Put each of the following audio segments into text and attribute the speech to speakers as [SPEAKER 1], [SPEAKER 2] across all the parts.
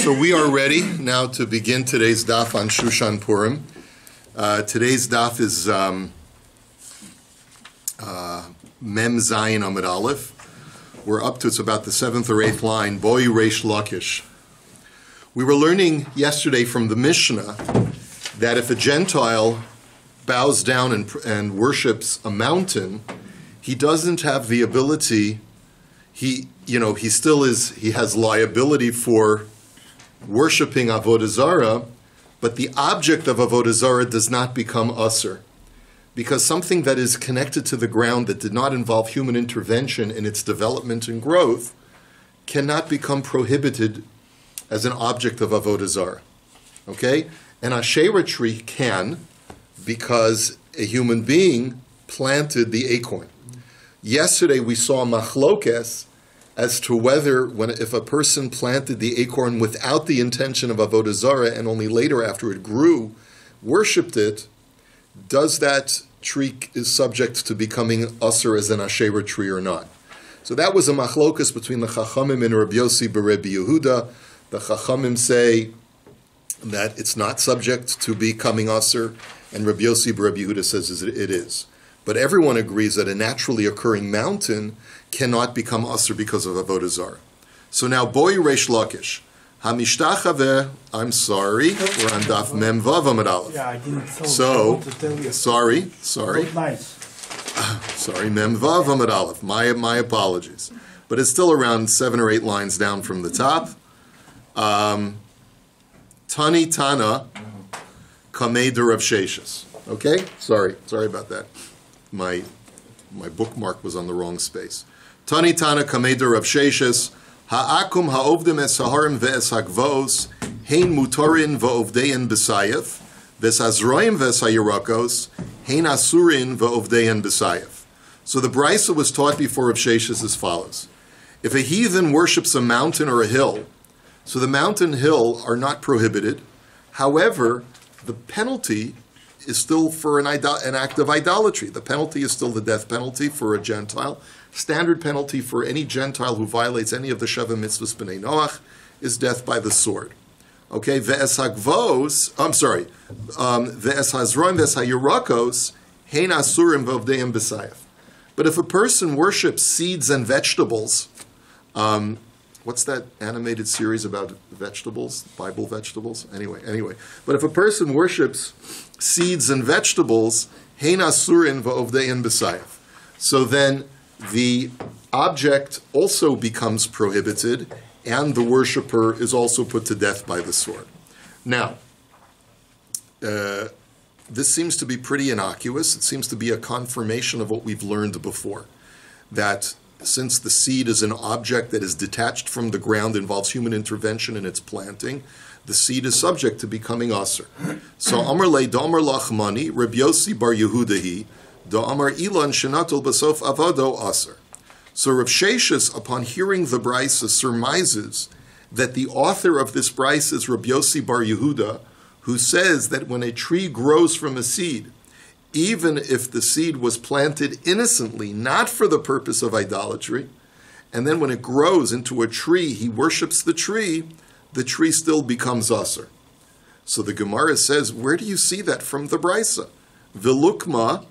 [SPEAKER 1] So we are ready now to begin today's daf on Shushan Purim. Today's daf is Mem Zayin Amud Aleph. We're up to, it's about the 7th or 8th line, Boi Reish Lakish. We were learning yesterday from the Mishnah that if a Gentile bows down and worships a mountain, he doesn't have the ability, he has liability for worshipping Avodah Zarah, but the object of Avodah Zarah does not become usher. Because something that is connected to the ground that did not involve human intervention in its development and growth cannot become prohibited as an object of Avodah Zarah. Okay? An Asherah tree can, because a human being planted the acorn. Yesterday we saw machlokes as to whether, if a person planted the acorn without the intention of Avodah Zarah and only later after it grew, worshipped it, does that tree is subject to becoming usher as an Asherah tree or not? So that was a machlokas between the Chachamim and Rabbi Yossi Rabbi Yehuda. The Chachamim say that it's not subject to becoming usher, and Rabbi Yossi Rabbi Yehuda says it is. But everyone agrees that a naturally occurring mountain cannot become usher because of Avodah Zarah. So now, Boi Reish Lakish. Hamishtachaveh, I'm sorry, we're on Daf Mem Vav Amud Aleph.
[SPEAKER 2] Yeah, I didn't tell
[SPEAKER 1] So,
[SPEAKER 2] you.
[SPEAKER 1] sorry.
[SPEAKER 2] Nice.
[SPEAKER 1] Sorry, Mem Vav Amud Aleph. My apologies. But it's still around 7 or 8 lines down from the top. Tani Tana Kamei Rav Sheshis. Okay? Sorry about that. My bookmark was on the wrong space. Tani Tana Kamei Rav Sheshis. Ha'akum ha'ovdim es ha'harim ve'es ha'gvos, hein mutorin va'ovdein b'sayef, ve'es ha'zroim ve'es ha'yirakos, hein asurin va'ovdein b'sayef. So the Brisa was taught before Rav Sheshis as follows. If a heathen worships a mountain or a hill, so the mountain and hill are not prohibited. However, the penalty is still for an act of idolatry. The penalty is still the death penalty for a Gentile. Standard penalty for any Gentile who violates any of the Sheva Mitzvahs B'nai Noach is death by the sword. Okay, ve'es ha'gvos, ve'es ha'zroim ve'es ha'yirakos, hein asurim v'ovdeim b'sayef. But if a person worships seeds and vegetables, what's that animated series about vegetables, Bible vegetables? Anyway. But if a person worships seeds and vegetables, hein asurim v'ovdeim b'sayef. So then the object also becomes prohibited, and the worshipper is also put to death by the sword. Now, this seems to be pretty innocuous. It seems to be a confirmation of what we've learned before, that since the seed is an object that is detached from the ground, involves human intervention in its planting, the seed is subject to becoming aser. So, Amar le Damar Lachmani, Rabbi Yossi bar Yehudahi, Da'amar Ilan Shenatul Basof Avado Aser. So Rav Sheshis, upon hearing the Brisa, surmises that the author of this Brisa is Rabbi Yossi bar Yehuda, who says that when a tree grows from a seed, even if the seed was planted innocently, not for the purpose of idolatry, and then when it grows into a tree, he worships the tree still becomes Aser. So the Gemara says, where do you see that from the Brisa? Velukma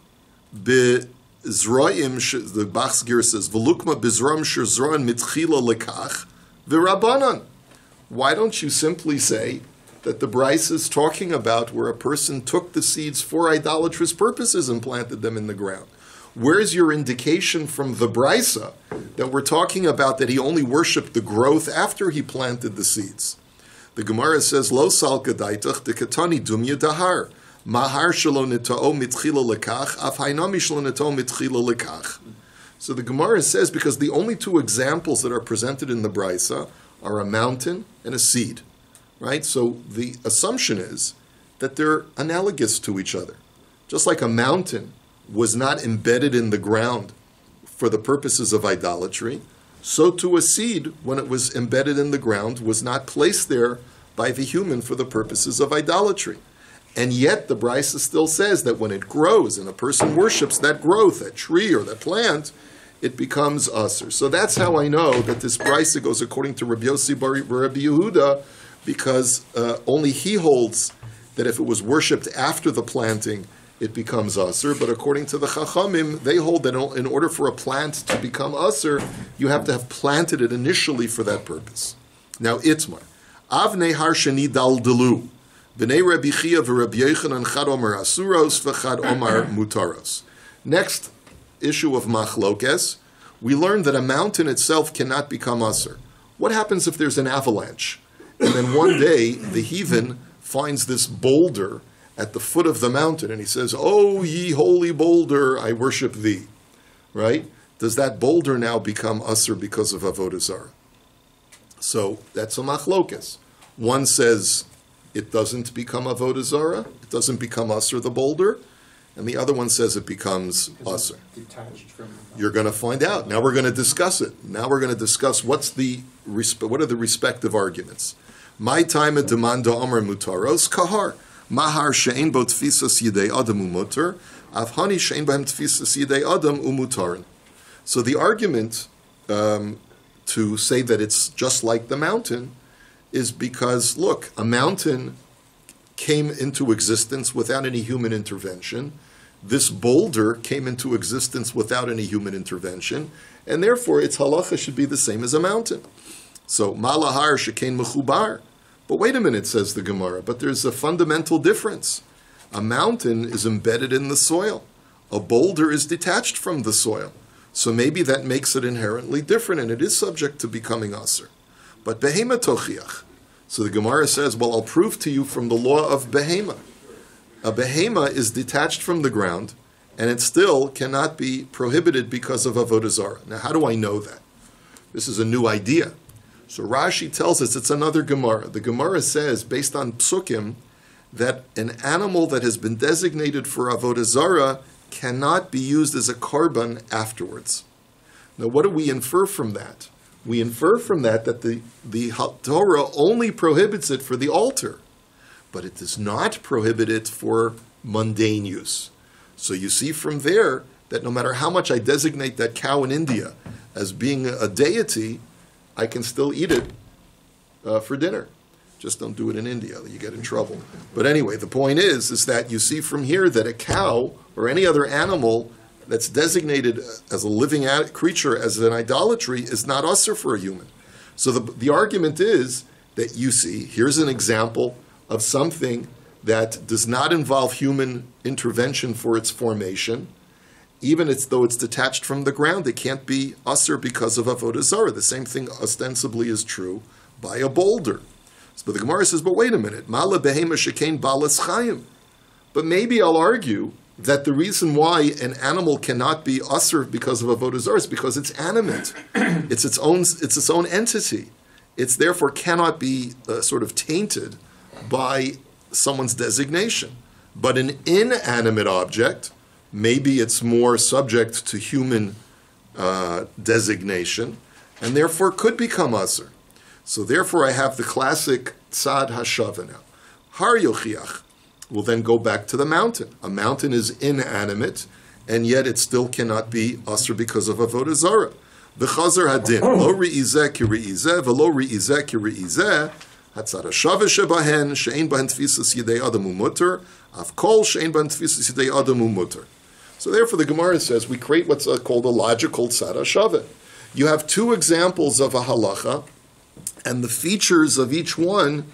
[SPEAKER 1] Bizroim, the Bachsgir says, Velukma Bizroim Shizroin Mitchila Lekach Virabanan. Why don't you simply say that the Brisa is talking about where a person took the seeds for idolatrous purposes and planted them in the ground? Where's your indication from the Brisa that we're talking about that he only worshipped the growth after he planted the seeds? The Gemara says, Lo sal kadaitach de katani dumya dahar. Mahar shelo nitao mitchila lekach, af hainami shelo nitao mitchila lekach. So the Gemara says, because the only two examples that are presented in the Brisa are a mountain and a seed, right? So the assumption is that they're analogous to each other. Just like a mountain was not embedded in the ground for the purposes of idolatry, so too a seed, when it was embedded in the ground, was not placed there by the human for the purposes of idolatry. And yet the Brisa still says that when it grows and a person worships that growth, that tree or that plant, it becomes aser. So that's how I know that this Brisa goes according to Rabbi Yossi bar Rabbi Yehuda, because only he holds that if it was worshipped after the planting, it becomes asur. But according to the Chachamim, they hold that in order for a plant to become asur, you have to have planted it initially for that purpose. Now, Itmar. Avnei har sheni daldelu. B'nei Rabbi Chia v'Rabbi Yochanan chad omar asuros v'chad omar mutaros. Next issue of machlokes, we learned that a mountain itself cannot become asur. What happens if there's an avalanche? And then one day, the heathen finds this boulder at the foot of the mountain, and he says, "Oh, ye holy boulder, I worship thee." Right? Does that boulder now become asur because of avodah zarah? So that's a machlokes. One says it doesn't become avodah zarah, it doesn't become asur, the boulder, and the other one says it becomes asur. You're going to find out. Now we're going to discuss it. Now we're going to discuss what are the respective arguments. My time at demanda amar mutaros kahar mahar she'en bo tfisas yidei adam umutar avhani she'en b'hem tfisas yidei adam umutarin. So the argument to say that it's just like the mountain is because, look, a mountain came into existence without any human intervention. This boulder came into existence without any human intervention, and therefore its halacha should be the same as a mountain. So, malahar shekain mechubar. But wait a minute, says the Gemara, but there's a fundamental difference. A mountain is embedded in the soil. A boulder is detached from the soil. So maybe that makes it inherently different, and it is subject to becoming asur. But behema tochiach. So the Gemara says, well, I'll prove to you from the law of behema. A behema is detached from the ground, and it still cannot be prohibited because of avodah zarah. Now, how do I know that? This is a new idea. So Rashi tells us it's another Gemara. The Gemara says, based on psukim, that an animal that has been designated for avodah zarah cannot be used as a korban afterwards. Now, what do we infer from that? We infer from that the Torah only prohibits it for the altar, but it does not prohibit it for mundane use. So you see from there that no matter how much I designate that cow in India as being a deity, I can still eat it for dinner. Just don't do it in India, you get in trouble. But anyway, the point is that you see from here that a cow or any other animal that's designated as a living creature as an idolatry is not asur for a human. So the argument is that you see, here's an example of something that does not involve human intervention for its formation. Even though it's detached from the ground, it can't be asur because of avodah zarah. The same thing ostensibly is true by a boulder. But the Gemara says, but wait a minute, mala behema shekain balas chayim. But maybe I'll argue that the reason why an animal cannot be asur because of avodah zarah is because it's animate. It's its own entity. It's therefore cannot be sort of tainted by someone's designation. But an inanimate object, maybe it's more subject to human designation, and therefore could become asur. So therefore I have the classic tzad hashava now. Har yochiach will then go back to the mountain. A mountain is inanimate, and yet it still cannot be asur because of avodah zarah. V'chazer hadin, lo re'izeh ki re'izeh, v'lo re'izeh ki re'izeh, hatzad hashava shebahen, she'ein bahen tfisas yidei adam umuter, av kol she'ein bahen tfisas yidei adam umuter. So therefore the Gemara says we create what's called a logical tzad hashava. You have two examples of a halacha, and the features of each one,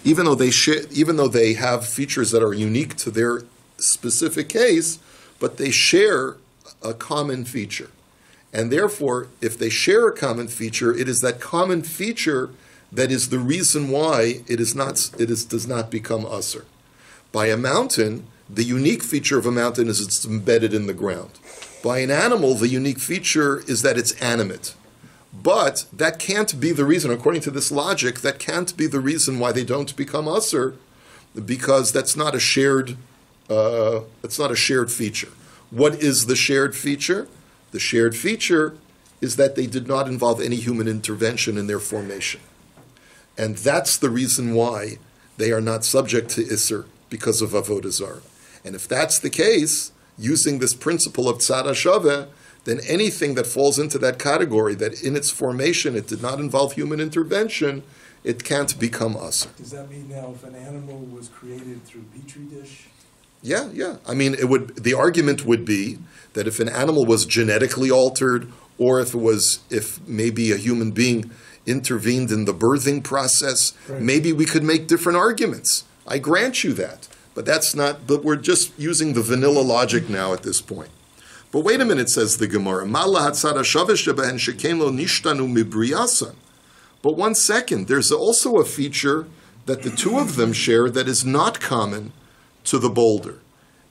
[SPEAKER 1] even though they have features that are unique to their specific case, but they share a common feature. And therefore, if they share a common feature, it is that common feature that is the reason why it does not become asur. By a mountain, the unique feature of a mountain is it's embedded in the ground. By an animal, the unique feature is that it's animate. But that can't be the reason, according to this logic, that can't be the reason why they don't become asur, because that's not a shared feature. What is the shared feature? The shared feature is that they did not involve any human intervention in their formation. And that's the reason why they are not subject to isur, because of avodah zarah. And if that's the case, using this principle of tzad hashava, then anything that falls into that category, that in its formation it did not involve human intervention, it can't become usher.
[SPEAKER 2] Does that mean now if an animal was created through Petri dish?
[SPEAKER 1] Yeah. I mean, the argument would be that if an animal was genetically altered, or if maybe a human being intervened in the birthing process,
[SPEAKER 2] right,
[SPEAKER 1] maybe we could make different arguments. I grant you that. But we're just using the vanilla logic now at this point. But wait a minute, says the Gemara. But 1 second, there's also a feature that the two of them share that is not common to the boulder.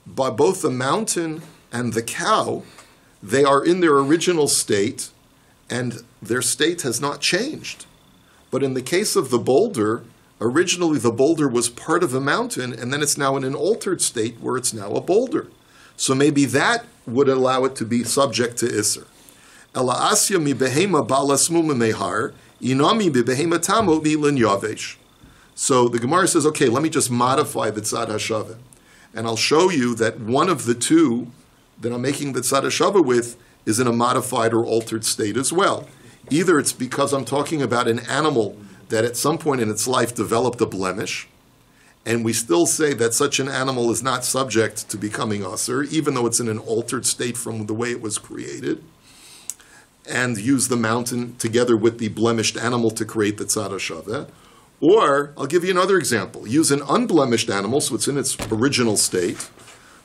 [SPEAKER 1] By both the mountain and the cow, they are in their original state, and their state has not changed. But in the case of the boulder, originally the boulder was part of a mountain, and then it's now in an altered state where it's now a boulder. So maybe that would allow it to be subject to Isser. Ela asya mi behema balas mumemehar, inami mi behema tamo milin yavesh. So the Gemara says, okay, let me just modify the tzad hashava. And I'll show you that one of the two that I'm making the tzad hashava with is in a modified or altered state as well. Either it's because I'm talking about an animal that at some point in its life developed a blemish, and we still say that such an animal is not subject to becoming usher, even though it's in an altered state from the way it was created, and use the mountain together with the blemished animal to create the tzad hashava. Or, I'll give you another example. Use an unblemished animal, so it's in its original state,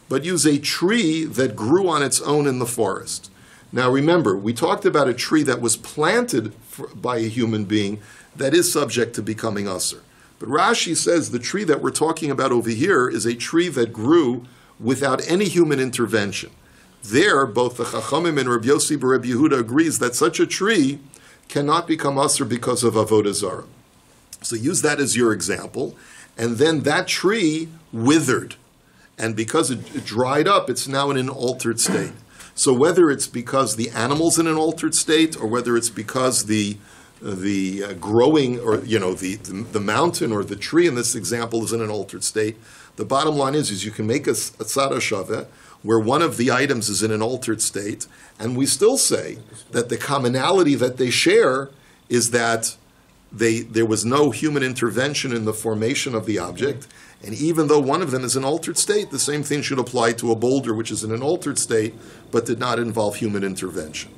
[SPEAKER 1] but use a tree that grew on its own in the forest. Now remember, we talked about a tree that was planted by a human being that is subject to becoming usher. But Rashi says the tree that we're talking about over here is a tree that grew without any human intervention. There, both the Chachamim and Rabbi Yossi bar Rabbi Yehuda agrees that such a tree cannot become usher because of avodah zarah. So use that as your example, and then that tree withered, and because it dried up, it's now in an altered state. So whether it's because the animal's in an altered state, or whether it's because the growing, or the mountain or the tree in this example is in an altered state, the bottom line is you can make a tzad hashava where one of the items is in an altered state, and we still say that the commonality that they share is that there was no human intervention in the formation of the object, and even though one of them is in an altered state, the same thing should apply to a boulder which is in an altered state, but did not involve human intervention.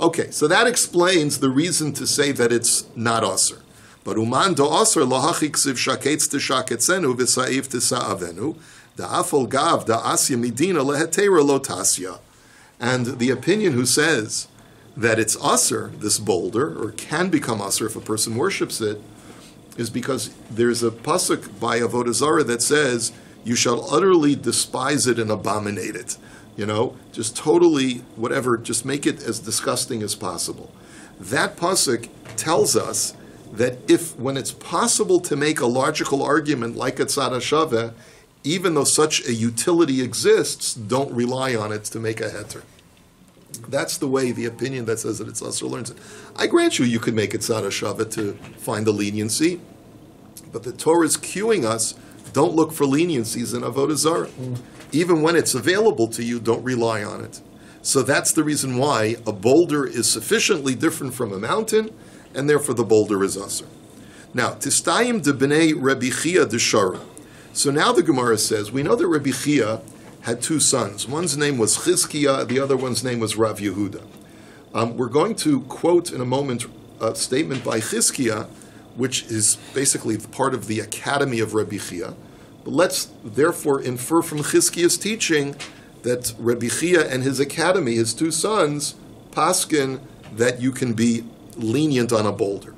[SPEAKER 1] Okay, so that explains the reason to say that it's not asr. But uman do asr lahachi ksiv shaketz tishaketzenu v'sa'if tisa'avenu da'afol gav da'asya midina lehetera lo tasya. And the opinion who says that it's asr, this boulder, or can become asr if a person worships it, is because there's a pasuk by avodah zarah that says, you shall utterly despise it and abominate it. Just totally, whatever, just make it as disgusting as possible. That pasuk tells us that when it's possible to make a logical argument like a tzad hashava, even though such a utility exists, don't rely on it to make a heter. That's the way the opinion that says that it's asur learns it. I grant you could make it tzad hashava to find the leniency, but the Torah is cueing us, don't look for leniencies in avodah zarah. Even when it's available to you, don't rely on it. So that's the reason why a boulder is sufficiently different from a mountain, and therefore the boulder is asur. Now, tistayim de b'nei Rabbi Chia de Shara. So now the Gemara says, we know that Rabbi Chia had two sons. One's name was Chizkiah, the other one's name was Rav Yehuda. We're going to quote in a moment a statement by Chizkiah, which is basically part of the academy of Rabbi Chia. But let's therefore infer from Chizkiah's teaching that Rabbi Chia and his academy, his two sons, paskin that you can be lenient on a boulder.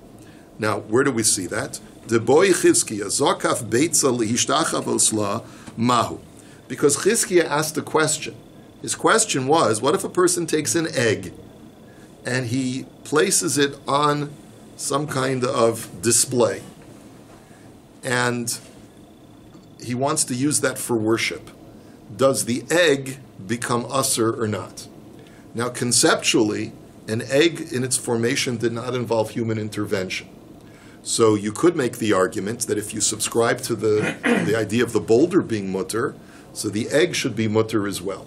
[SPEAKER 1] Now, where do we see that? De boy Chizkiah, Zokaf Beitza Lihishtachavosla Mahu. Because Chizkiah asked a question. His question was, what if a person takes an egg and he places it on some kind of display, and he wants to use that for worship? Does the egg become usur or not? Now, conceptually, an egg in its formation did not involve human intervention. So you could make the argument that if you subscribe to the idea of the boulder being mutter, so the egg should be mutter as well.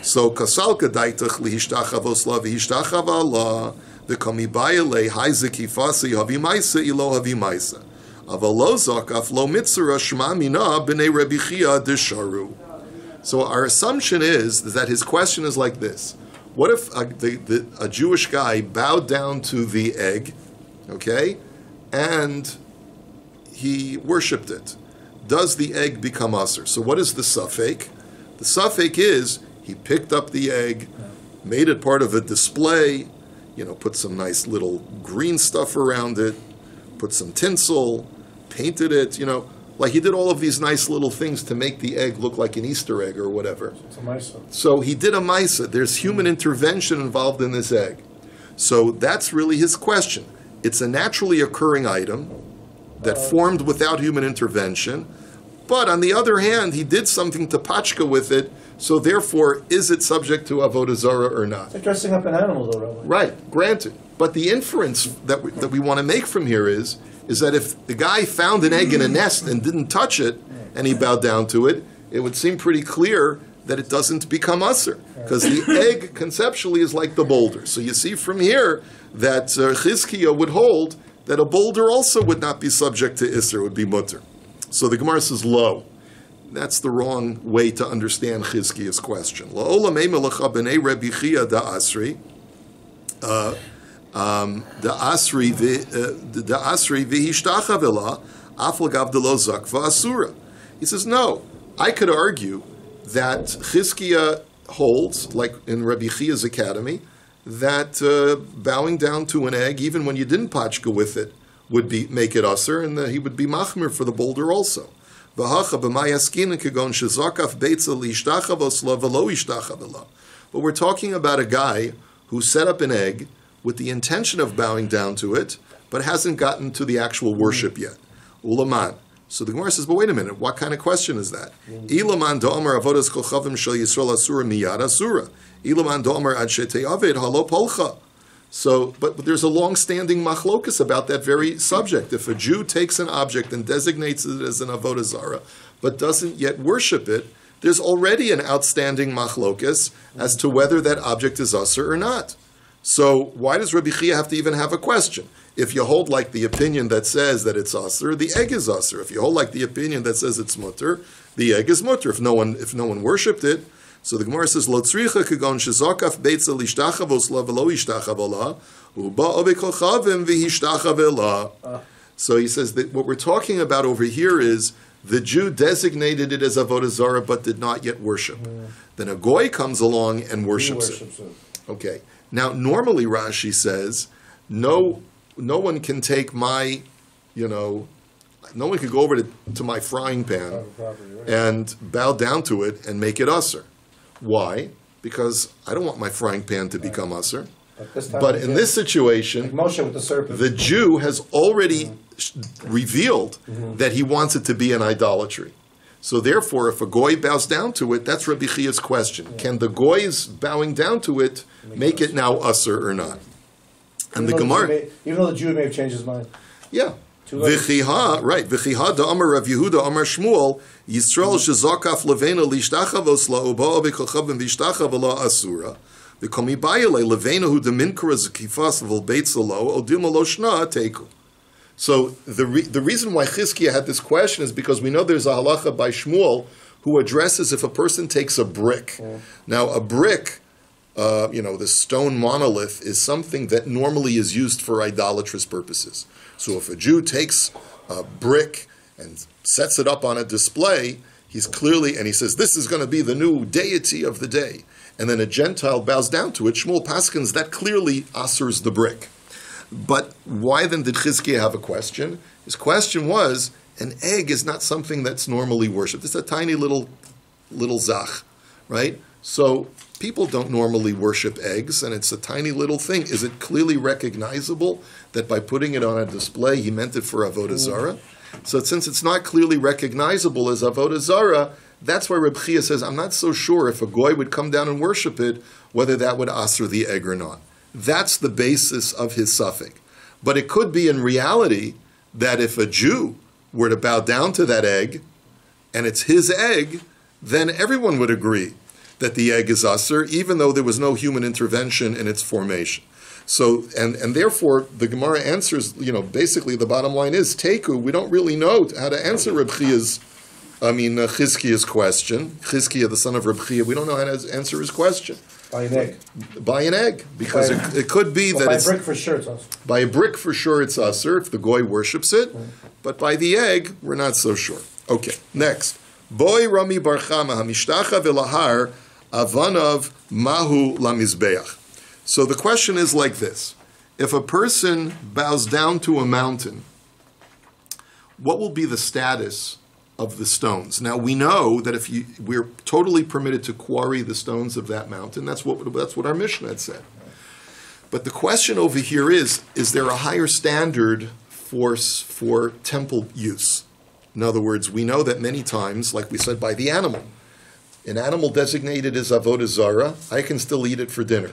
[SPEAKER 1] So kasal kadaitach lihishtachavos la v'hishtachava la The komibayale haizikifasi havimaisa ilo havimaisa. Avalozak aflo mitzura shma mina b'nei Rabbi Chia desharu. So our assumption is that his question is like this. What if a Jewish guy bowed down to the egg, okay, and he worshipped it? Does the egg become asur? So what is the suffix? The suffix is he picked up the egg, made it part of a display, put some nice little green stuff around it, put some tinsel, painted it, like he did all of these nice little things to make the egg look like an Easter egg or whatever.
[SPEAKER 2] It's a maisa.
[SPEAKER 1] So he did a maisa. There's human intervention involved in this egg. So that's really his question. It's a naturally occurring item that formed without human intervention, but on the other hand, he did something to pachka with it, so therefore, is it subject to avodah zarah or not?
[SPEAKER 3] It's like dressing up an animal, though, Rabbi.
[SPEAKER 1] Right, granted. But the inference that we want to make from here is that if the guy found an egg in a nest and didn't touch it, and he bowed down to it, it would seem pretty clear that it doesn't become usher, because the egg conceptually is like the boulder. So you see from here that Chizkiah would hold that a boulder also would not be subject to Isser, it would be mutter. So the Gemara says, lo. That's the wrong way to understand Chizkiah's question. La'olam eimelacha b'nei Rabbi Chia da asri, da asri v'hishtacha v'la, aflagav delo zakva asura. He says, no, I could argue that Chizkiah holds, like in Rabbi Chia's academy, that bowing down to an egg, even when you didn't pachka with it, would make it asur, and he would be machmir for the boulder also. But we're talking about a guy who set up an egg with the intention of bowing down to it, but hasn't gotten to the actual worship yet. Ulaman. So the Gemara says, but wait a minute, what kind of question is that? Ilaman da'amar avodas kochavim shel Yisrael asura miyad asura. Ilaman da'amar ad shetei aved halo polcha. So, but there's a long-standing machlokus about that very subject. If a Jew takes an object and designates it as an avodah zarah, but doesn't yet worship it, there's already an outstanding machlokus as to whether that object is asur or not. So, why does Rabbi Chia have to even have a question? If you hold like the opinion that says that it's asur, the egg is asur. If you hold like the opinion that says it's mutter, the egg is mutter. If no one worshipped it. So the Gemara says, "Lo tzricha kagon shezakaf beitza lishtachavos la v'lo ishtachavela uba obekochavim v'hishtachavela." So he says that what we're talking about over here is the Jew designated it as avodah zarah but did not yet worship. Then a goy comes along and worships it. Okay. Now normally Rashi says, no one can take my, no one can go over to my frying pan and bow down to it and make it asur. Why? Because I don't want my frying pan to become asur. But in this situation,
[SPEAKER 3] like Moshe with the serpent,
[SPEAKER 1] the Jew has already revealed that he wants it to be an idolatry. So therefore, if a goy bows down to it, that's Rabbi Chia's question. Can the goy's bowing down to it make it now asur or not? And the Gemara,
[SPEAKER 3] even though the Jew may have changed his mind.
[SPEAKER 1] Yeah. V'chiha, right? V'chiha da'amar Rav Yehuda amar Shmuel Yisrael shezakaf levena lishtachavos la uba obekochavim v'ishtachavela asura v'komi bayale levena hu deminkara zekifas v'lbeitzalo odim lo shna teiku. So the reason why Chizkiah had this question is because we know there's a halacha by Shmuel who addresses if a person takes a brick. Now a brick, the stone monolith is something that normally is used for idolatrous purposes. So if a Jew takes a brick and sets it up on a display, he's clearly, and he says, this is going to be the new deity of the day. And then a Gentile bows down to it, Shmuel paskins, that clearly asurs the brick. But why then did Chizkiah have a question? His question was, an egg is not something that's normally worshipped. It's a tiny little zach, right? So people don't normally worship eggs, and it's a tiny little thing. Is it clearly recognizable that by putting it on a display, he meant it for avodah zarah? So since it's not clearly recognizable as avodah zarah, that's why Reb Chia says, I'm not so sure if a goy would come down and worship it, whether that would asur the egg or not. That's the basis of his suffix. But it could be in reality that if a Jew were to bow down to that egg, and it's his egg, then everyone would agree that the egg is asur, even though there was no human intervention in its formation. So, and therefore, the Gemara answers, basically the bottom line is, Teku, we don't really know how to answer Chizkiya's question. Chizkiya, the son of Reb Chia, we don't know how to answer his question.
[SPEAKER 3] By an egg.
[SPEAKER 1] By an egg, because it could be that
[SPEAKER 3] by
[SPEAKER 1] it's...
[SPEAKER 3] By a brick for sure it's us.
[SPEAKER 1] By a brick for sure it's usher, if the goy worships it, but by the egg, we're not so sure. Okay, next. Boy Rami Barchama Hamishtacha Vilahar Avanav Mahu Lamizbeach. So the question is like this. If a person bows down to a mountain, what will be the status of the stones? Now we know that we're totally permitted to quarry the stones of that mountain. That's what our Mishnah had said. But the question over here is there a higher standard for temple use? In other words, we know that many times, like we said, by the animal. An animal designated as avodah zarah, I can still eat it for dinner,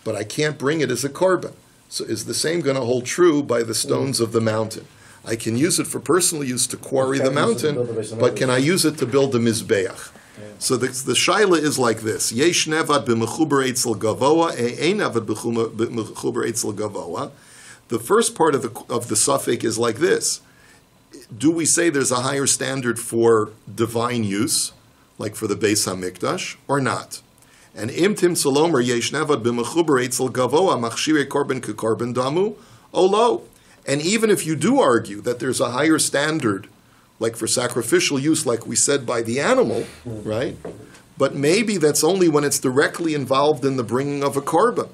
[SPEAKER 1] but I can't bring it as a korban. So is the same going to hold true by the stones of the mountain? I can use it for personal use to quarry the mountain, but can I use it to build a mizbeach? Yeah. So the shaila is like this: Yesh nevad b'mechuber eitzel gavoa, ein nevad b'mechuber eitzel gavoa. The first part of the suffix is like this: do we say there's a higher standard for divine use, like for the Beis Hamikdash, or not? And im tim salomer yesh nevad b'mechuber eitzel gavoa machshirei korban kekorban damu olo. And even if you do argue that there's a higher standard, like for sacrificial use, like we said, by the animal, right? But maybe that's only when it's directly involved in the bringing of a korban.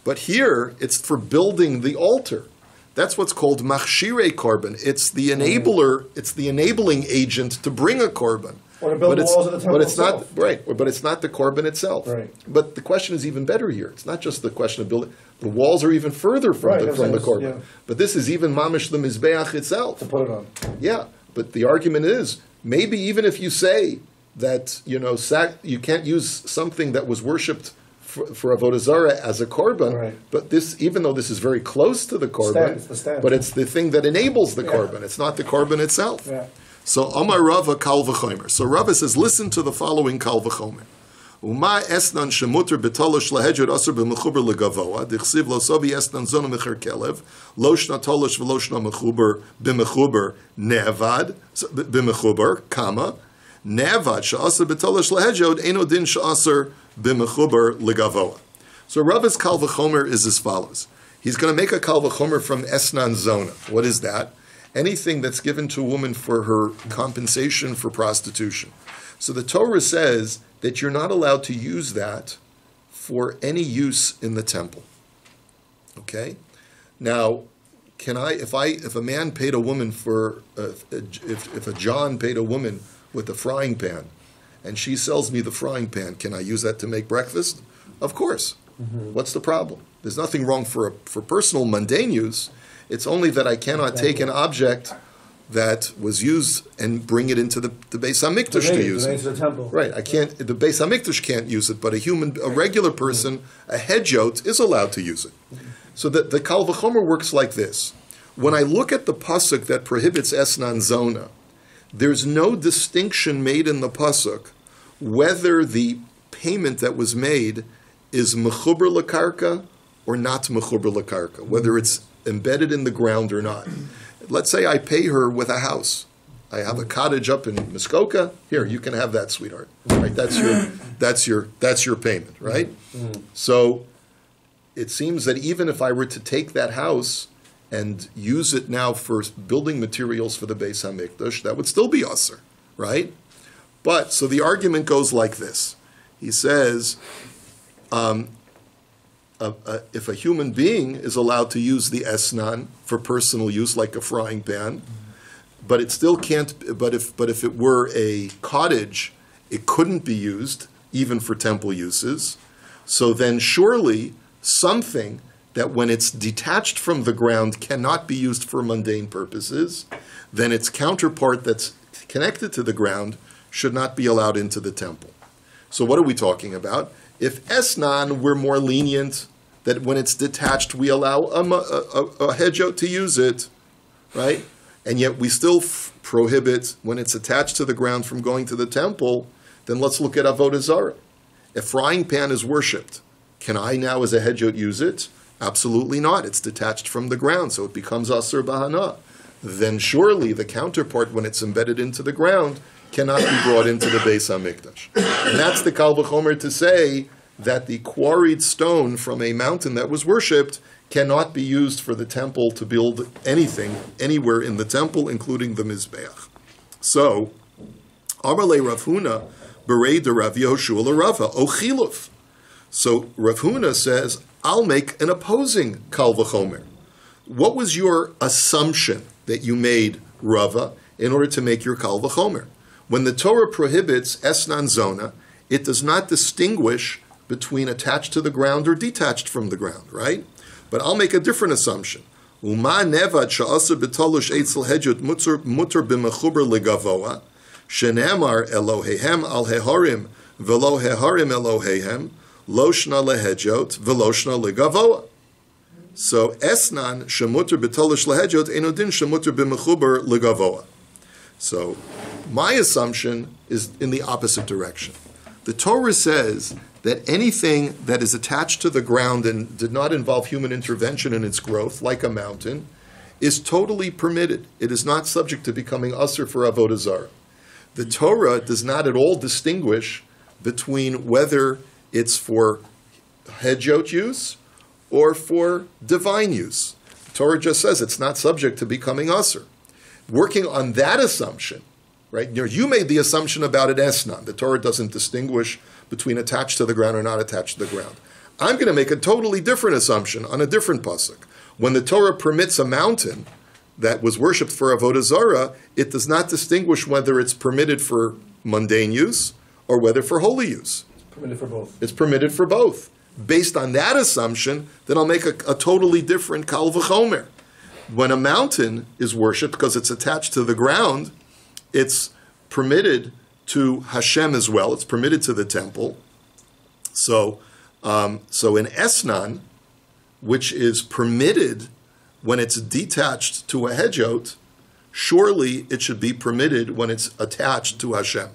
[SPEAKER 1] But here, it's for building the altar. That's what's called machshirei korban. It's the enabler, it's the enabling agent to bring a korban.
[SPEAKER 3] Or to build the walls of the temple
[SPEAKER 1] but it's
[SPEAKER 3] itself.
[SPEAKER 1] Not, right, but it's not the korban itself.
[SPEAKER 3] Right.
[SPEAKER 1] But the question is even better here. It's not just the question of building. The walls are even further from the korban. Yeah. But this is even mamish the mizbeach itself.
[SPEAKER 3] To put it on.
[SPEAKER 1] Yeah, but the argument is, maybe even if you say that, you can't use something that was worshipped for avodah zarah as a korban, right. But this, even though this is very close to the korban, but it's the thing that enables the korban. It's not the korban itself.
[SPEAKER 3] Yeah.
[SPEAKER 1] So Amar Rava Kal V'chomer. So Rava says, listen to the following Kal V'chomer. Uma esnan shemuter betolosh lahedjud asur b'mechuber legavoa dichsiv lo sovi esnan zona mecher kelev lo shna tolosh v'lo shna mechuber b'mechuber nevad b'mechuber kama nevad she'asur betolosh lahedjud eno din she'asur b'mechuber legavoa. So Rava's Kal V'chomer is as follows. He's going to make a Kal V'chomer from esnan zona. What is that? Anything that's given to a woman for her compensation for prostitution. So the Torah says that you're not allowed to use that for any use in the temple. Okay? Now, if a man paid a woman for, if a John paid a woman with a frying pan, and she sells me the frying pan, can I use that to make breakfast? Of course. Mm-hmm. What's the problem? There's nothing wrong for personal mundane use. It's only that I cannot take an object that was used and bring it into the Beis Hamikdash to use it.
[SPEAKER 3] The temple.
[SPEAKER 1] Right. I can't. The Beis Hamikdash can't use it, but a regular person, a hedjot, is allowed to use it. So the Kal V'chomer works like this. When I look at the pasuk that prohibits esnan zona, there's no distinction made in the pasuk whether the payment that was made is mechuber lekarka or not mechuber lekarka, whether it's embedded in the ground or not. Let's say I pay her with a house. I have a cottage up in Muskoka. Here, you can have that, sweetheart. Right? That's your payment, right? Mm-hmm. So it seems that even if I were to take that house and use it now for building materials for the Beis Hamikdash, that would still be usher, right? But so the argument goes like this. He says, if a human being is allowed to use the esnan for personal use, like a frying pan, but it still can't. But if it were a cottage, it couldn't be used even for temple uses. So then, surely something that, when it's detached from the ground, cannot be used for mundane purposes, then its counterpart that's connected to the ground should not be allowed into the temple. So what are we talking about? If esnan were more lenient, that when it's detached we allow a hedjot to use it, right? And yet we still prohibit when it's attached to the ground from going to the temple, then let's look at avodah zarah. If frying pan is worshipped, can I now as a hedjot use it? Absolutely not. It's detached from the ground, so it becomes asur bahana. Then surely the counterpart, when it's embedded into the ground, cannot be brought into the Beis HaMikdash. And that's the Kal V'chomer to say that the quarried stone from a mountain that was worshipped cannot be used for the temple to build anything, anywhere in the temple, including the Mizbeach. So, Amarle Rav Huna, Berei de Rav Yehoshua l'Rava, O Chiluf. So Rav Huna says, I'll make an opposing Kal V'chomer. What was your assumption that you made, Rava, in order to make your Kal V'chomer? When the Torah prohibits Esnan Zona, it does not distinguish between attached to the ground or detached from the ground, right? But I'll make a different assumption. Uma nevad sha'asur b'tolush eitzel hedjut mutter b'mechuber legavoa, shenemar Elohehem al heharim velo heharim Elohehem, lo shna lehedjot velo shna legavoa. So esnan shemutter b'tolush lehedjot enodin shemutter b'mechuber legavoa. So my assumption is in the opposite direction. The Torah says that anything that is attached to the ground and did not involve human intervention in its growth, like a mountain, is totally permitted. It is not subject to becoming asur for avodah zarah. The Torah does not at all distinguish between whether it's for hedjot use or for divine use. The Torah just says it's not subject to becoming asur. Working on that assumption, right? You made the assumption about an esnan. The Torah doesn't distinguish between attached to the ground or not attached to the ground. I'm going to make a totally different assumption on a different pasuk. When the Torah permits a mountain that was worshipped for avodah zarah, it does not distinguish whether it's permitted for mundane use or whether for holy use.
[SPEAKER 3] It's permitted for both.
[SPEAKER 1] It's permitted for both. Based on that assumption, then I'll make a totally different kal v'chomer. When a mountain is worshipped because it's attached to the ground, it's permitted to Hashem as well. It's permitted to the temple. So in Esnan, which is permitted when it's detached to a hedjot, surely it should be permitted when it's attached to Hashem.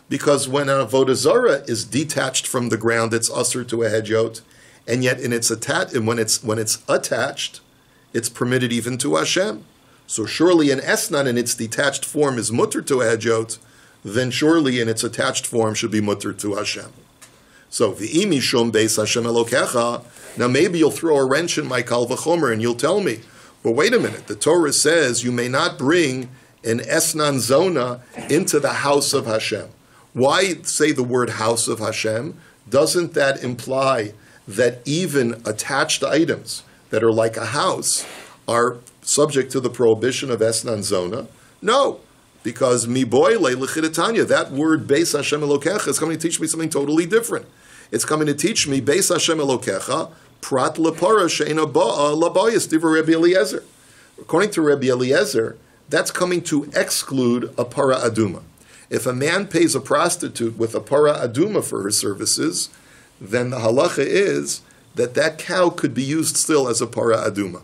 [SPEAKER 1] Because when an avodah zarah is detached from the ground, it's asur to a hedjot, and yet when it's attached, it's permitted even to Hashem. So surely an esnan in its detached form is mutter to a hedjot, then surely in its attached form should be mutter to Hashem. So v'imi shum beis Hashem elokecha. Now maybe you'll throw a wrench in my kal v'chomer and you'll tell me, but wait a minute, the Torah says you may not bring an esnan zona into the house of Hashem. Why say the word house of Hashem? Doesn't that imply that even attached items that are like a house are subject to the prohibition of esnan zona? No, because mi boy lechidatanya, that word beis Hashem elokecha is coming to teach me something totally different. It's coming to teach me beis Hashem elokecha prat lepara she'ena ba'a labayis divrei Rabbi Eliezer. According to Rabbi Eliezer, that's coming to exclude a para aduma. If a man pays a prostitute with a para aduma for her services, then the halacha is that cow could be used still as a para aduma.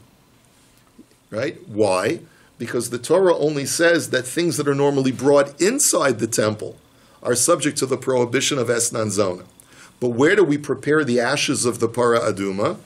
[SPEAKER 1] Right? Why? Because the Torah only says that things that are normally brought inside the temple are subject to the prohibition of esnan zona. But where do we prepare the ashes of the para aduma?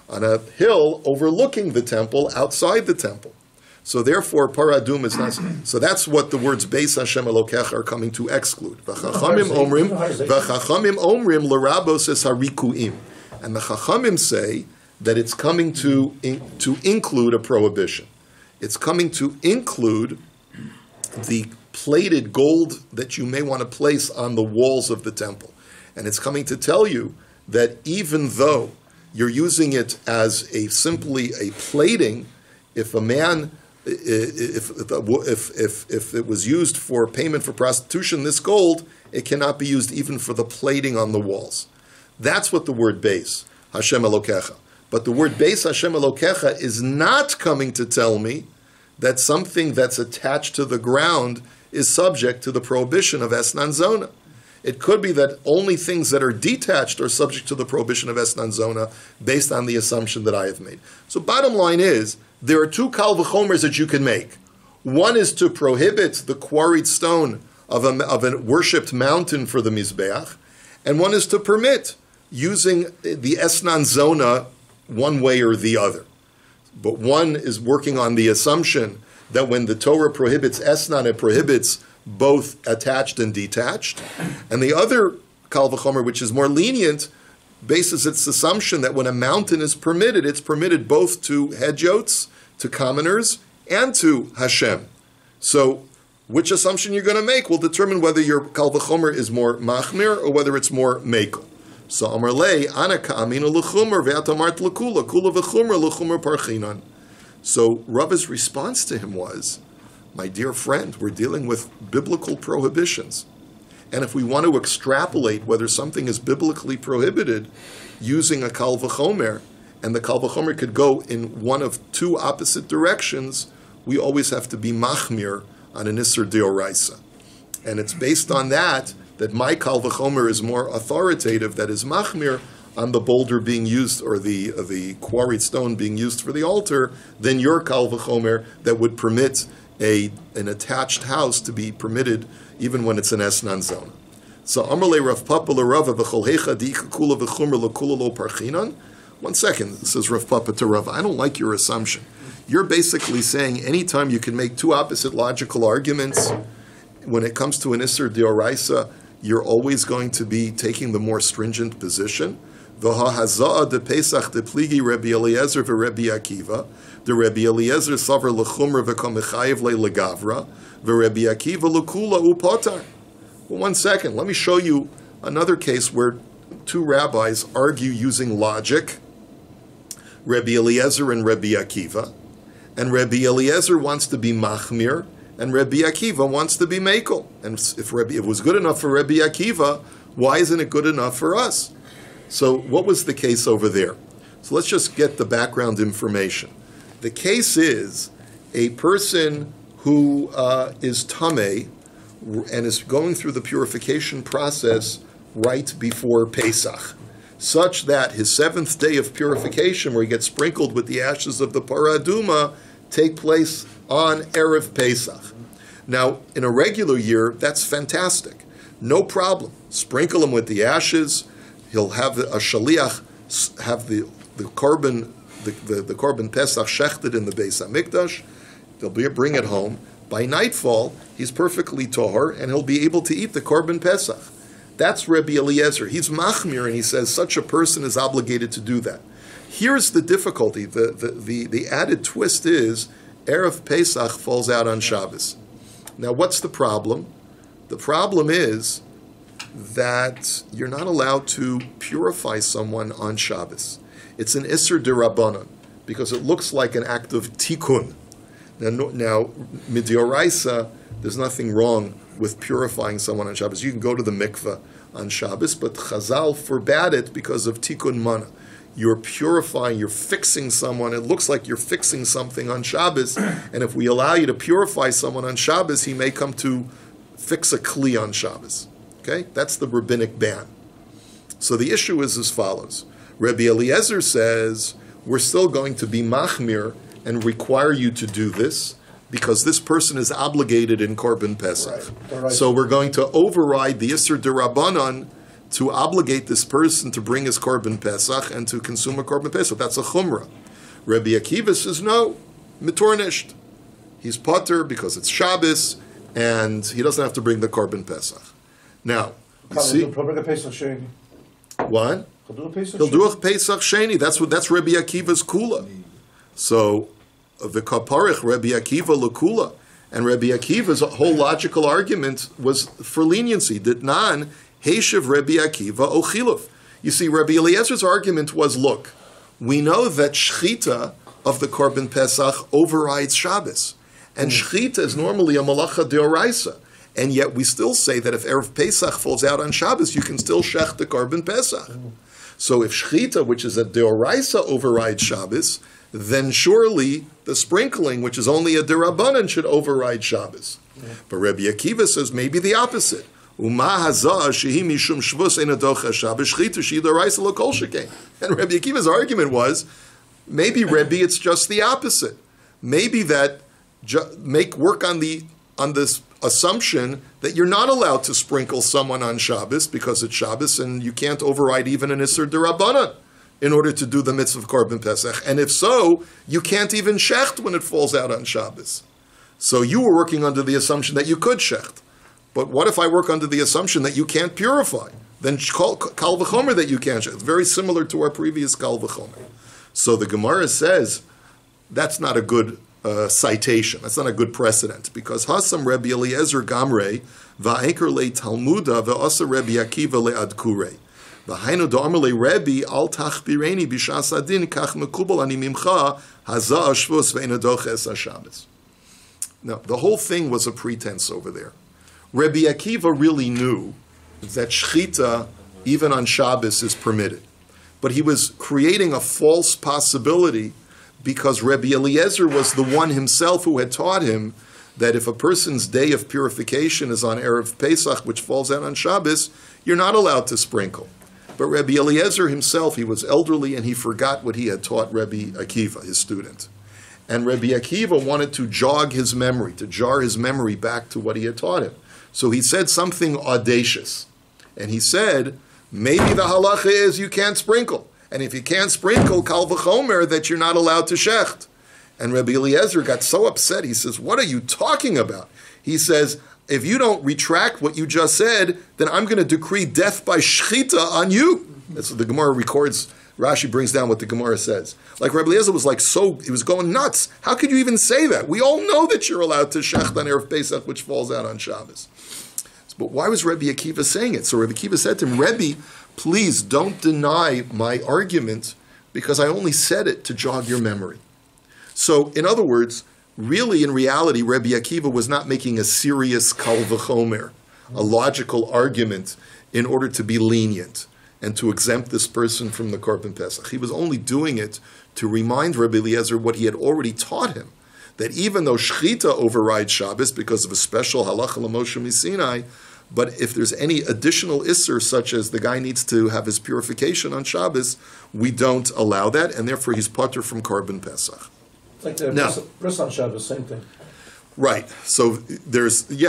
[SPEAKER 1] On a hill overlooking the temple, outside the temple. So therefore, para aduma is not. So that's what the words beis Hashem elokecha are coming to exclude. V'chachamim omrim l'rabos es harikuim. And the Chachamim say that it's coming to include a prohibition. It's coming to include the plated gold that you may want to place on the walls of the temple. And it's coming to tell you that even though you're using it as simply a plating, if a man, if it was used for payment for prostitution, this gold, it cannot be used even for the plating on the walls. That's what the word beis Hashem elokecha. But the word beis Hashem elokecha is not coming to tell me that something that's attached to the ground is subject to the prohibition of esnan zona. It could be that only things that are detached are subject to the prohibition of esnan zona based on the assumption that I have made. So bottom line is, there are two kal v'chomers that you can make. One is to prohibit the quarried stone of a worshipped mountain for the Mizbeach, and one is to permit using the esnan zona one way or the other. But one is working on the assumption that when the Torah prohibits esnan, it prohibits both attached and detached. And the other kal v'chomer, which is more lenient, bases its assumption that when a mountain is permitted, it's permitted both to hedyotes, to commoners, and to Hashem. So which assumption you're going to make will determine whether your kal v'chomer is more machmir or whether it's more mekel. So Amar lei, ana ka'aminu l'chumer ve'atamart l'kula, kula v'chumer l'chumer parchinan. So Rava's response to him was, my dear friend, we're dealing with biblical prohibitions. And if we want to extrapolate whether something is biblically prohibited using a kal v'chomer, and the kal v'chomer could go in one of two opposite directions, we always have to be machmir on an isser deoraisa. And it's based on that my kal v'chomer is more authoritative, that is machmir, on the boulder being used, or the quarried stone being used for the altar, than your kal v'chomer that would permit an attached house to be permitted even when it's an esnan zone. So Amarle Rav Papa l'Rava v'chol hecha di'ika kula v'chumer l'kula lo parchinan. 1 second, says Rav Papa to Rava, I don't like your assumption. You're basically saying anytime you can make two opposite logical arguments, when it comes to an isser deoraisa, you're always going to be taking the more stringent position. V'ha'haza'ah de Pesach de pligi Rabbi Eliezer v'Rebbi Akiva. The Rabbi Eliezer savar l'chumra v'komechayev le'legavra. V'Rebbi Akiva l'kula u'potar. Well, 1 second, let me show you another case where two rabbis argue using logic. Rabbi Eliezer and Rabbi Akiva. And Rabbi Eliezer wants to be machmir, and Rabbi Akiva wants to be mekel. And if it was good enough for Rabbi Akiva, why isn't it good enough for us? So what was the case over there? So let's just get the background information. The case is a person who is tameh and is going through the purification process right before Pesach, such that his 7th day of purification, where he gets sprinkled with the ashes of the paraduma, take place on Erev Pesach. Now, in a regular year, that's fantastic. No problem. Sprinkle him with the ashes. He'll have a shaliach, have the korban Pesach shechted in the Beis HaMikdash. They'll bring it home. By nightfall, he's perfectly tahor, and he'll be able to eat the korban Pesach. That's Rabbi Eliezer. He's machmir, and he says such a person is obligated to do that. Here's the difficulty. The added twist is Erev Pesach falls out on Shabbos. Now, what's the problem? The problem is that you're not allowed to purify someone on Shabbos. It's an Isser D'Rabbanan, because it looks like an act of tikkun. Now midioraisa, there's nothing wrong with purifying someone on Shabbos. You can go to the mikveh on Shabbos, but Chazal forbade it because of tikkun mana. You're purifying, you're fixing someone. It looks like you're fixing something on Shabbos, and if we allow you to purify someone on Shabbos, he may come to fix a kli on Shabbos. Okay? That's the rabbinic ban. So the issue is as follows. Rabbi Eliezer says, we're still going to be machmir and require you to do this because this person is obligated in Korban Pesach. Right. So we're going to override the Isser D'Rabbanan to obligate this person to bring his Korban Pesach and to consume a Korban Pesach. That's a chumrah. Rabbi Akiva says, no, mitornished. He's pater because it's Shabbos, and he doesn't have to bring the Korban Pesach. Now, you see... What? He'll do a Pesach Sheni. That's Rabbi Akiva's kula. So, the kaparich Rabbi Akiva l'kula. And Rabbi Akiva's whole logical argument was for leniency. Ditnan, Heishiv Rabbi Akiva Ochiluf. You see, Rabbi Eliezer's argument was, look, we know that Shechita of the Korban Pesach overrides Shabbos. And Shechita is normally a malacha deoraisa. And yet we still say that if Erev Pesach falls out on Shabbos, you can still shech the Korban Pesach. So if Shechita, which is a deoraisa, overrides Shabbos, then surely the sprinkling, which is only a derabanan, should override Shabbos. But Rabbi Akiva says maybe the opposite. And Rabbi Akiva's argument was, maybe Rebbe, it's just the opposite. Maybe that work on this assumption that you're not allowed to sprinkle someone on Shabbos because it's Shabbos and you can't override even an Isser D'Rabbanan. in order to do the mitzvah of Korban Pesach? And if so, you can't even shecht when it falls out on Shabbos. So you were working under the assumption that you could shecht. But what if I work under the assumption that you can't purify? Then kal v'chomer that you can't shecht. It's very similar to our previous kal v'chomer. So the Gemara says that's not a good citation. That's not a good precedent, because Hasam Rabbi Eliezer Gamrei va'eker le Talmuda ve'asa Rabbi Akiva le'adkurei v'hainu da'amar le Rabbi al tachbireni b'shas adin kach mekubal ani mimcha hazah ashvus ve'enadoch es haShabbos. Now, the whole thing was a pretense over there. Rabbi Akiva really knew that shchita, even on Shabbos, is permitted. But he was creating a false possibility, because Rabbi Eliezer was the one himself who had taught him that if a person's day of purification is on Erev Pesach, which falls out on Shabbos, you're not allowed to sprinkle. But Rabbi Eliezer himself, he was elderly and he forgot what he had taught Rabbi Akiva, his student. And Rabbi Akiva wanted to jog his memory, to jar his memory back to what he had taught him. So he said something audacious. And he said, maybe the halacha is you can't sprinkle. And if you can't sprinkle, kal v'chomer, that you're not allowed to shecht. And Rabbi Eliezer got so upset, he says, what are you talking about? He says, if you don't retract what you just said, then I'm going to decree death by shchita on you. That's what the Gemara records. Rashi brings down what the Gemara says. Like Rabbi Eliezer was he was going nuts. How could you even say that? We all know that you're allowed to shecht on Erev Pesach, which falls out on Shabbos. But why was Rabbi Akiva saying it? So Rabbi Akiva said to him, Rebbe, please don't deny my argument, because I only said it to jog your memory. So, in other words, really, in reality, Rabbi Akiva was not making a serious kal v'chomer, a logical argument in order to be lenient and to exempt this person from the Korban Pesach. He was only doing it to remind Rabbi Eliezer what he had already taught him, that even though shchita overrides Shabbos because of a special halacha l'Moshe Misinai, but if there's any additional isser, such as the guy needs to have his purification on Shabbos, we don't allow that, and therefore he's patur from Korban Pesach.
[SPEAKER 3] It's like the bris on Shabbos, same thing.
[SPEAKER 1] Right. So there's, there's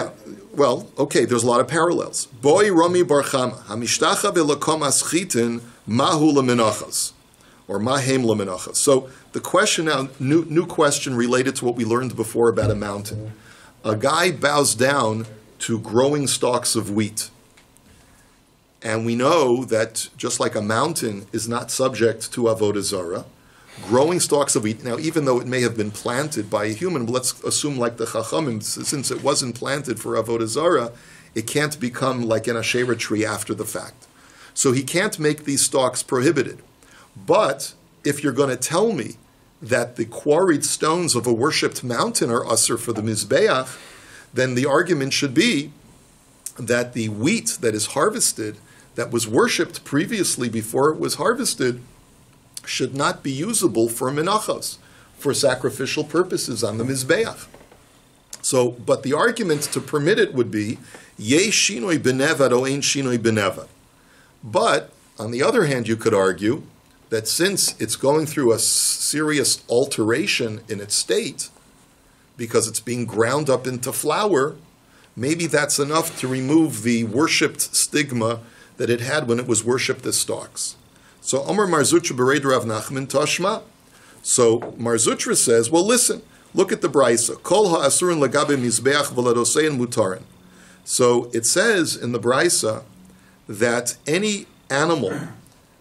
[SPEAKER 1] a lot of parallels. Boi Rami Bar Chama, hamishtacha v'lakom aschitin mahu lemenachas, or mahem lemenachas. So the question now, new question related to what we learned before about a mountain. A guy bows down to growing stalks of wheat. And we know that just like a mountain is not subject to avodah zarah, growing stalks of wheat, now even though it may have been planted by a human, but let's assume like the Chachamim, since it wasn't planted for avodah zarah, it can't become like an Asherah tree after the fact. So he can't make these stalks prohibited. But if you're going to tell me that the quarried stones of a worshipped mountain are usher for the Mizbeach, then the argument should be that the wheat that is harvested, that was worshipped previously before it was harvested, should not be usable for menachos, for sacrificial purposes on the Mizbeach. So, but the argument to permit it would be, Ye shinoi b'nevad o ein shinoi b'nevad. But, on the other hand, you could argue that since it's going through a serious alteration in its state, because it's being ground up into flour, maybe that's enough to remove the worshipped stigma that it had when it was worshipped as stalks. So Omer Mar Zutra Bered Rav Nachman Tashma. So Mar Zutra says, well, listen, look at the Braisa. Kol ha'asurin lagabe mizbeach v'ladosein mutarin. So it says in the Braisa that any animal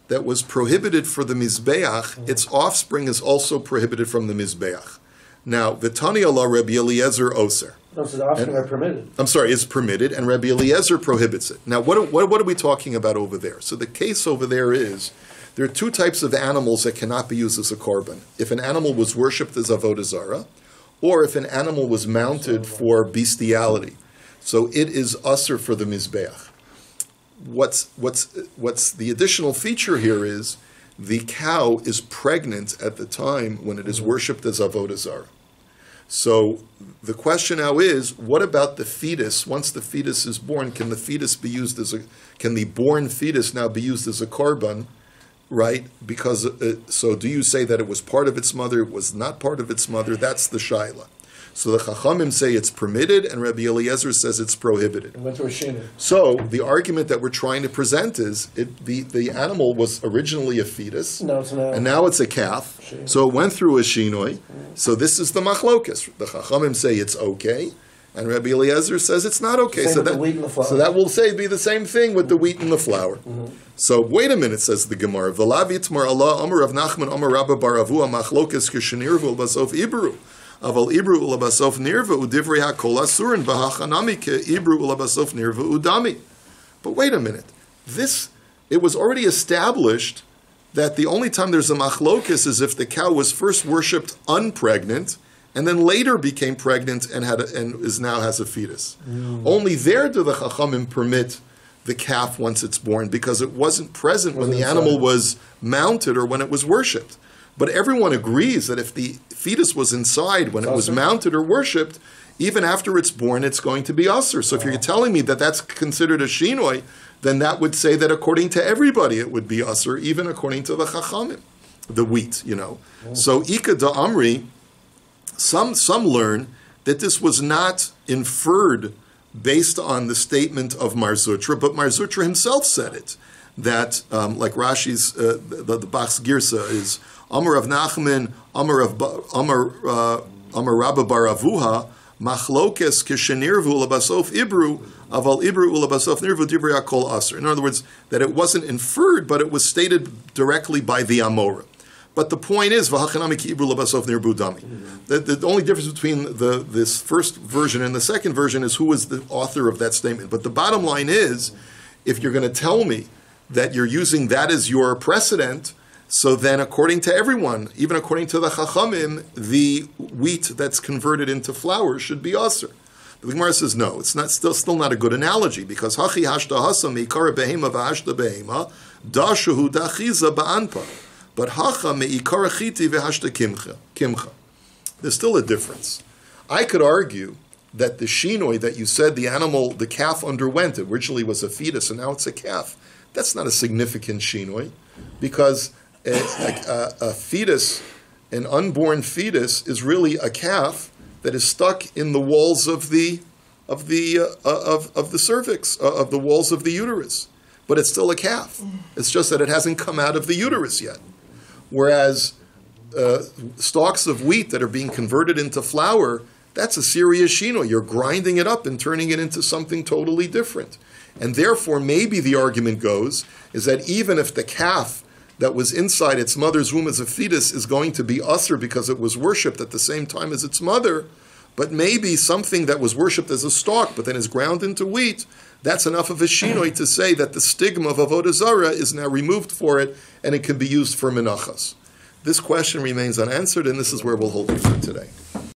[SPEAKER 1] that was prohibited for the Mizbeach, its offspring is also prohibited from the Mizbeach. Now, V'tani Allah Rabbi Eliezer Oser.
[SPEAKER 3] No, so the offspring are permitted.
[SPEAKER 1] I'm sorry, is permitted, and Rabbi Eliezer prohibits it. Now, what are we talking about over there? So the case over there is, there are two types of animals that cannot be used as a korban. If an animal was worshipped as avodah zarah, or if an animal was mounted for bestiality. So it is usher for the Mizbeach. What's the additional feature here is, the cow is pregnant at the time when it is worshipped as avodah zarah. So the question now is, what about the fetus? Once the fetus is born, can the fetus be used can the born fetus now be used as a korban, right? Because, so do you say that it was part of its mother, it was not part of its mother? That's the shaila. So the Chachamim say it's permitted, and Rabbi Eliezer says it's prohibited.
[SPEAKER 3] It went to a shina.
[SPEAKER 1] So the argument that we're trying to present is the animal was originally a fetus,
[SPEAKER 3] No, it's not.
[SPEAKER 1] and now it's a calf. So it went through a shinoi. So this is the machlokas. The Chachamim say it's okay, and Rabbi Eliezer says it's not okay.
[SPEAKER 3] Same
[SPEAKER 1] So
[SPEAKER 3] with the wheat and the flour.
[SPEAKER 1] so that will say be the same thing with the wheat and the flour. So wait a minute, says the Gemara. V'lav yitmar Allah Amar Rav Nachman Amar Rabba Bar Avu machlokas k'shenirvu l'basof ibru. Aval ibru ulabasof nirva udivrei hakol asurin v'hachanami ke ibru ulabasof nirva udami. But wait a minute. It was already established that the only time there's a machlokas is if the cow was first worshipped unpregnant and then later became pregnant and now has a fetus. Only there do the Chachamim permit the calf once it's born because it wasn't present when the animal was mounted or when it was worshipped. But everyone agrees that if the fetus was inside when it was mounted or worshipped, even after it's born, it's going to be usher. So if you're telling me that that's considered a shinoi, then that would say that according to everybody it would be usher, even according to the chachamim, the wheat, So Ika da Amri, some learn that this was not inferred based on the statement of Mar Zutra, but Mar Zutra himself said it. That, like Rashi's, the Bach's Girsa is, Amar Rav Nachman, Amar Rabba Bar Avuha, Machlokes Kishenirvu Labasof Ibru, Aval Ibru Ulabasof Nirvu Divrei Kol Aser. In other words, that it wasn't inferred, but it was stated directly by the Amora. But the point is, V'hachanami ki Ibru Labasof Nirvu Dami. The only difference between this first version and the second version is who was the author of that statement. But the bottom line is, if you're going to tell me that you're using that as your precedent, so then according to everyone, even according to the Chachamim, the wheat that's converted into flour should be aser. The Gemara says no, it's not still not a good analogy because hachi hashta hasa meikara behema v'hashta behema dashuhu dachiza ba'anpa, but hacha meikara chiti v'hashta kimcha. There's still a difference. I could argue that the shinoi that you said the calf underwent, originally was a fetus and now it's a calf. That's not a significant shinoi, because a fetus, an unborn fetus, is really a calf that is stuck in the walls of the cervix, of the walls of the uterus. But it's still a calf. It's just that it hasn't come out of the uterus yet. Whereas stalks of wheat that are being converted into flour, that's a serious shinoi. You're grinding it up and turning it into something totally different. And therefore, maybe the argument goes is that even if the calf that was inside its mother's womb as a fetus is going to be usher because it was worshipped at the same time as its mother, but maybe something that was worshipped as a stalk but then is ground into wheat, that's enough of a shinoi to say that the stigma of avodah zarah is now removed for it and it can be used for menachas. This question remains unanswered, and this is where we'll hold it for today.